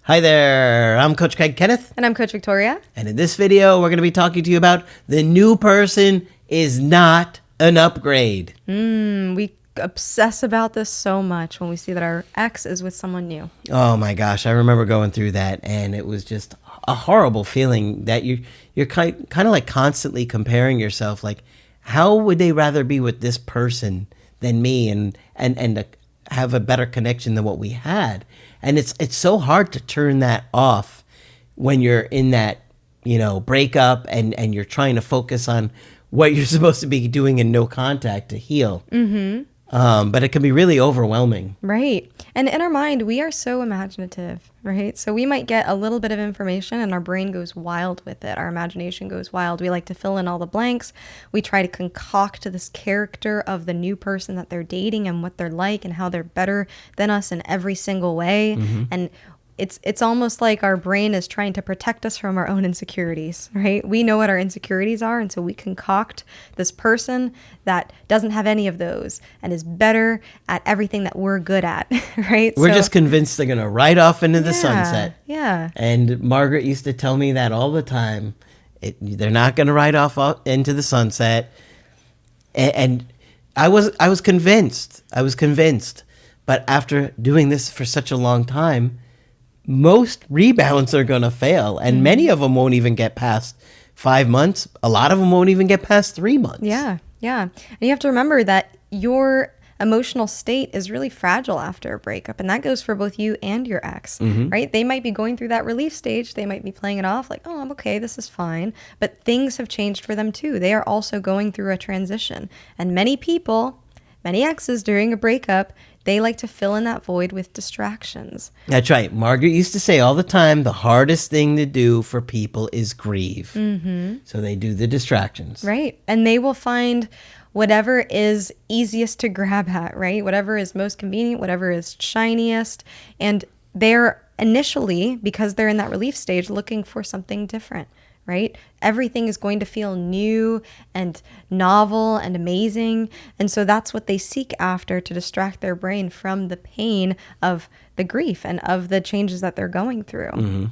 Hi there, I'm Coach Kenneth. And I'm Coach Victoria. And in this video, we're going to be talking to you about the new person is not an upgrade. We obsess about this so much when we see that our ex is with someone new. Oh my gosh, I remember going through that, and it was just a horrible feeling that you're kind of like constantly comparing yourself. Like, how would they rather be with this person than me, and have a better connection than what we had? And it's so hard to turn that off when you're in that, breakup and you're trying to focus on what you're supposed to be doing in no contact to heal. But it can be really overwhelming. Right. And in our mind, we are so imaginative, right? So we might get a little bit of information and our brain goes wild with it. Our imagination goes wild. We like to fill in all the blanks. We try to concoct this character of the new person that they're dating and what they're like and how they're better than us in every single way. And it's almost like our brain is trying to protect us from our own insecurities, right? We know what our insecurities are, and so we concoct this person that doesn't have any of those and is better at everything that we're good at, right? We're just convinced they're going to ride off into the sunset. Yeah. And Margaret used to tell me that all the time. They're not going to ride off into the sunset. And I was convinced. But after doing this for such a long time, most rebounds are going to fail, and many of them won't even get past 5 months. A lot of them won't even get past 3 months. Yeah. And you have to remember that your emotional state is really fragile after a breakup, and that goes for both you and your ex, right? They might be going through that relief stage. They might be playing it off like, oh, I'm okay, this is fine. But things have changed for them too. They are also going through a transition. And many exes during a breakup, they like to fill in that void with distractions. That's right. Margaret used to say all the time, the hardest thing to do for people is grieve. So they do the distractions. Right. And they will find whatever is easiest to grab at, right? Whatever is most convenient, whatever is shiniest. And they're initially, because they're in that relief stage, looking for something different. Right? Everything is going to feel new and novel and amazing. And so that's what they seek after to distract their brain from the pain of the grief and of the changes that they're going through.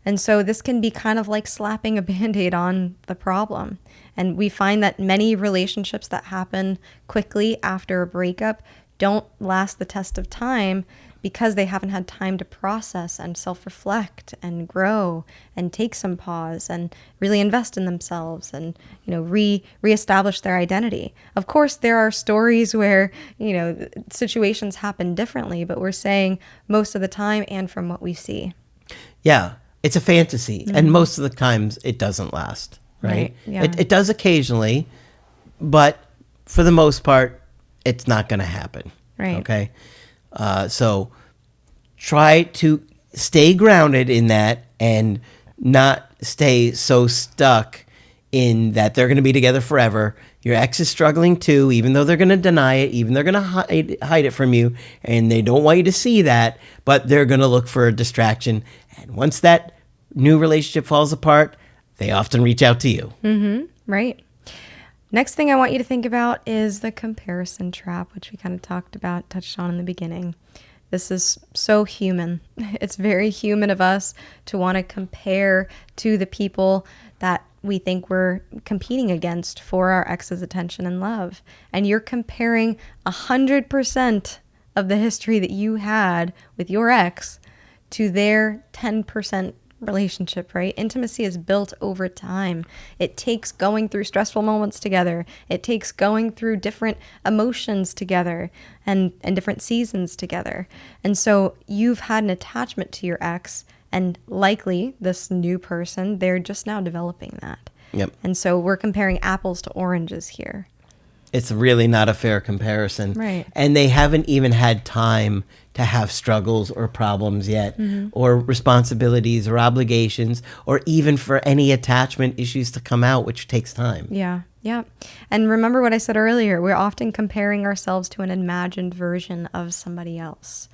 And so this can be kind of like slapping a Band-Aid on the problem. And we find that many relationships that happen quickly after a breakup don't last the test of time because they haven't had time to process and self-reflect and grow and take some pause and really invest in themselves and, reestablish their identity. Of course, there are stories where, situations happen differently, but we're saying most of the time and from what we see. Yeah, it's a fantasy. And most of the times it doesn't last, right? Yeah. It does occasionally, but for the most part, it's not going to happen. Right. Okay. So try to stay grounded in that and not stay so stuck in that they're going to be together forever. Your ex is struggling too, even though they're going to deny it, even they're going to hide it from you, and they don't want you to see that, but they're going to look for a distraction. And once that new relationship falls apart, they often reach out to you. Right. Next thing I want you to think about is the comparison trap, which we kind of touched on in the beginning. This is so human. It's very human of us to want to compare to the people that we think we're competing against for our ex's attention and love. And you're comparing 100% of the history that you had with your ex to their 10% relationship, right? Intimacy is built over time. It takes going through stressful moments together. It takes going through different emotions together and different seasons together. And so you've had an attachment to your ex, and likely this new person, they're just now developing that. Yep. And so we're comparing apples to oranges here. It's really not a fair comparison. Right. And they haven't even had time to have struggles or problems yet, or responsibilities or obligations, or even for any attachment issues to come out, which takes time. Yeah. And remember what I said earlier, we're often comparing ourselves to an imagined version of somebody else.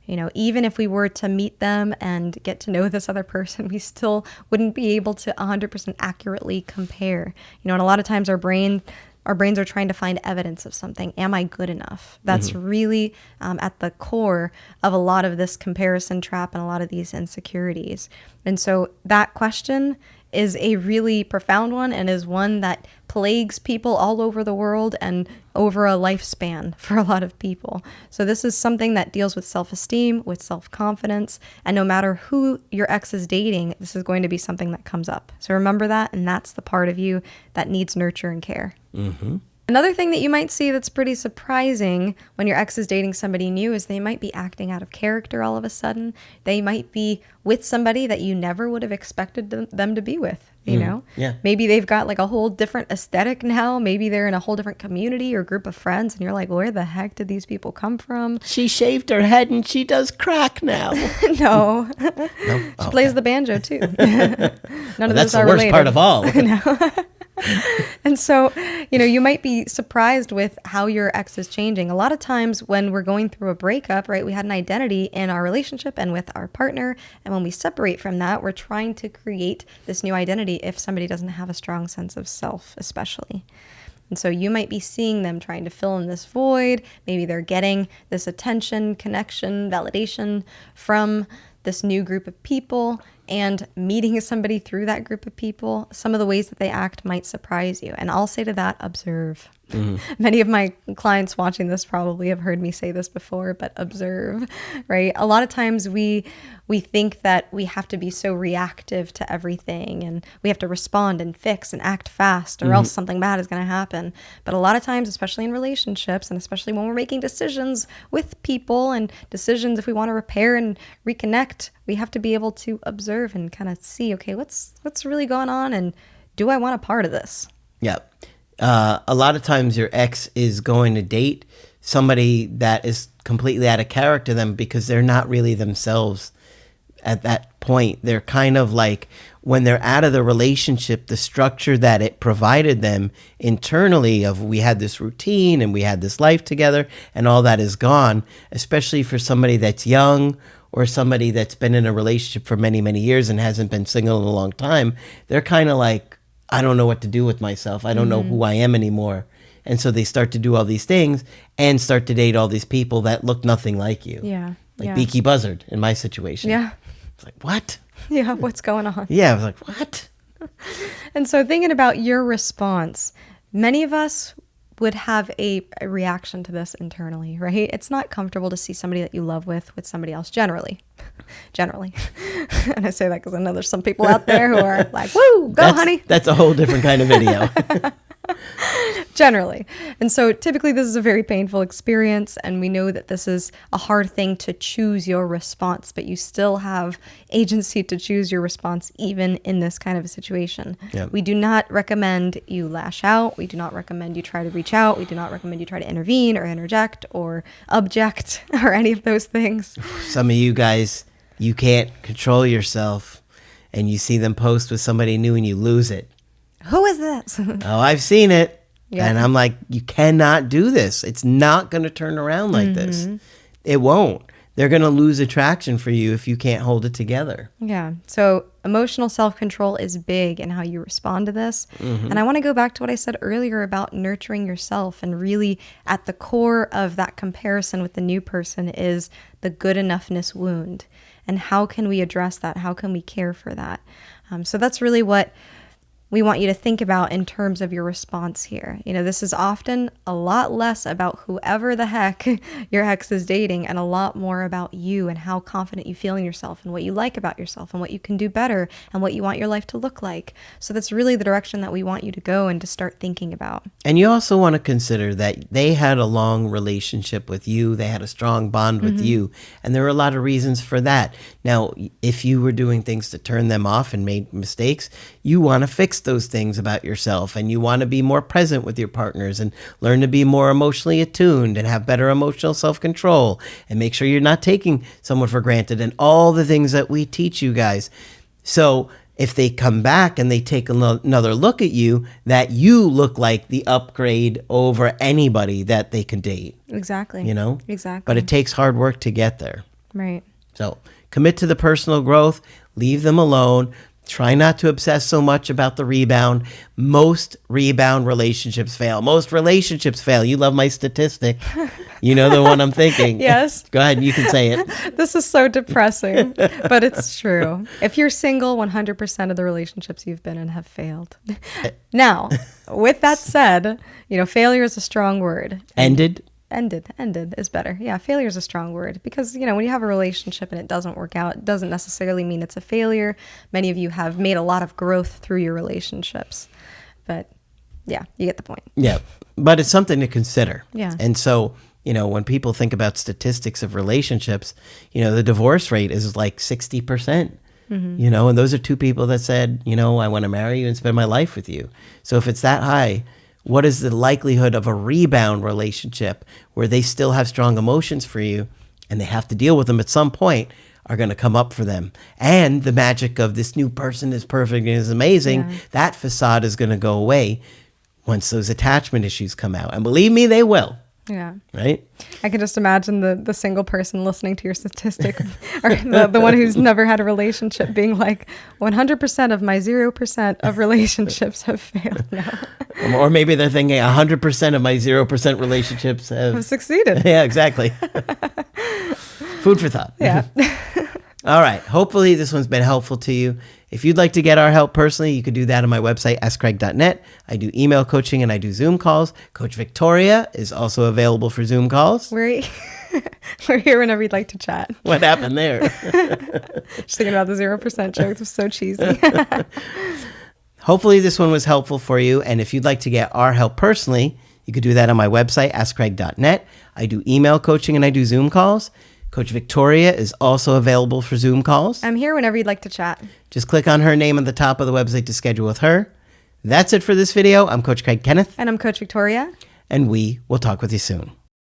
Even if we were to meet them and get to know this other person, we still wouldn't be able to 100% accurately compare. And a lot of times our brain our brains are trying to find evidence of something. Am I good enough? That's really at the core of a lot of this comparison trap and a lot of these insecurities. And so that question is a really profound one and is one that plagues people all over the world and over a lifespan for a lot of people. So this is something that deals with self-esteem, with self-confidence, and no matter who your ex is dating, this is going to be something that comes up. So remember that, and that's the part of you that needs nurture and care. Mm-hmm. Another thing that you might see that's pretty surprising when your ex is dating somebody new is they might be acting out of character all of a sudden. They might be with somebody that you never would have expected them to be with, you know? Yeah. Maybe they've got like a whole different aesthetic now. Maybe they're in a whole different community or group of friends, and you're like, where the heck did these people come from? She shaved her head and she does crack now. No. No? She plays the banjo too. None of That's those the are worst related. part of all. And so, you might be surprised with how your ex is changing. A lot of times when we're going through a breakup, right, we had an identity in our relationship and with our partner. And when we separate from that, we're trying to create this new identity if somebody doesn't have a strong sense of self, especially. And so you might be seeing them trying to fill in this void. Maybe they're getting this attention, connection, validation from this new group of people, and meeting somebody through that group of people. Some of the ways that they act might surprise you. And I'll say to that, observe. Many of my clients watching this probably have heard me say this before, but observe, right? A lot of times we think that we have to be so reactive to everything and we have to respond and fix and act fast or else something bad is going to happen. But a lot of times, especially in relationships and especially when we're making decisions with people and decisions if we want to repair and reconnect, we have to be able to observe and kind of see, okay, what's really going on and do I want a part of this? Yeah. A lot of times your ex is going to date somebody that is completely out of character to them because they're not really themselves at that point. They're kind of like, when they're out of the relationship, the structure that it provided them internally of we had this routine and we had this life together and all that is gone, especially for somebody that's young or somebody that's been in a relationship for many, many years and hasn't been single in a long time. They're kind of like, I don't know what to do with myself. I don't know who I am anymore. And so they start to do all these things and start to date all these people that look nothing like you. Yeah. Like Beaky Buzzard in my situation. Yeah. It's like, what? Yeah. What's going on? Yeah. I was like, what? And so thinking about your response, many of us would have a reaction to this internally, right? It's not comfortable to see somebody that you love with somebody else generally. And I say that because I know there's some people out there who are like, woo, go honey. That's a whole different kind of video. Generally. And so typically this is a very painful experience, and we know that this is a hard thing to choose your response, but you still have agency to choose your response even in this kind of a situation. Yep. We do not recommend you lash out. We do not recommend you try to reach out. We do not recommend you try to intervene or interject or object or any of those things. Some of you guys, you can't control yourself and you see them post with somebody new and you lose it. Who is this? Oh, I've seen it. Yeah. And I'm like, you cannot do this. It's not going to turn around like this. It won't. They're going to lose attraction for you if you can't hold it together. Yeah. So emotional self-control is big in how you respond to this. And I want to go back to what I said earlier about nurturing yourself, and really at the core of that comparison with the new person is the good enoughness wound. And how can we address that? How can we care for that? So that's really what we want you to think about in terms of your response here. This is often a lot less about whoever the heck your ex is dating and a lot more about you and how confident you feel in yourself and what you like about yourself and what you can do better and what you want your life to look like. So that's really the direction that we want you to go and to start thinking about. And you also want to consider that they had a long relationship with you. They had a strong bond with you. And there are a lot of reasons for that. Now, if you were doing things to turn them off and made mistakes, you want to fix those things about yourself, and you want to be more present with your partners and learn to be more emotionally attuned and have better emotional self-control and make sure you're not taking someone for granted and all the things that we teach you guys. So if they come back and they take another look at you, that you look like the upgrade over anybody that they can date. Exactly. Exactly. But it takes hard work to get there. Right. So commit to the personal growth, leave them alone, Try not to obsess so much about the rebound. Most rebound relationships fail. Most relationships fail. You love my statistic. You know the one I'm thinking. Yes. Go ahead. You can say it. This is so depressing, but it's true. If you're single, 100% of the relationships you've been in have failed. Now, with that said, failure is a strong word. Ended Ended is better. Yeah, failure is a strong word because, when you have a relationship and it doesn't work out, it doesn't necessarily mean it's a failure. Many of you have made a lot of growth through your relationships. But yeah, you get the point. Yeah, but it's something to consider. Yeah. And so, when people think about statistics of relationships, the divorce rate is like 60%. And those are two people that said, I want to marry you and spend my life with you. So if it's that high, what is the likelihood of a rebound relationship where they still have strong emotions for you and they have to deal with them at some point are going to come up for them? And the magic of this new person is perfect and is amazing, that facade is going to go away once those attachment issues come out. And believe me, they will. Yeah. Right? I can just imagine the single person listening to your statistic or the one who's never had a relationship being like, 100% of my 0% of relationships have failed now. Or maybe they're thinking 100% of my 0% relationships have succeeded. Yeah, exactly. Food for thought. Yeah. All right. Hopefully this one's been helpful to you. If you'd like to get our help personally, you could do that on my website, askcraig.net. I do email coaching and I do Zoom calls. Coach Victoria is also available for Zoom calls. We're here whenever you'd like to chat. What happened there? Just thinking about the 0% joke. It was so cheesy. Hopefully this one was helpful for you. And if you'd like to get our help personally, you could do that on my website, askcraig.net. I do email coaching and I do Zoom calls. Coach Victoria is also available for Zoom calls. I'm here whenever you'd like to chat. Just click on her name on the top of the website to schedule with her. That's it for this video. I'm Coach Craig Kenneth. And I'm Coach Victoria. And we will talk with you soon.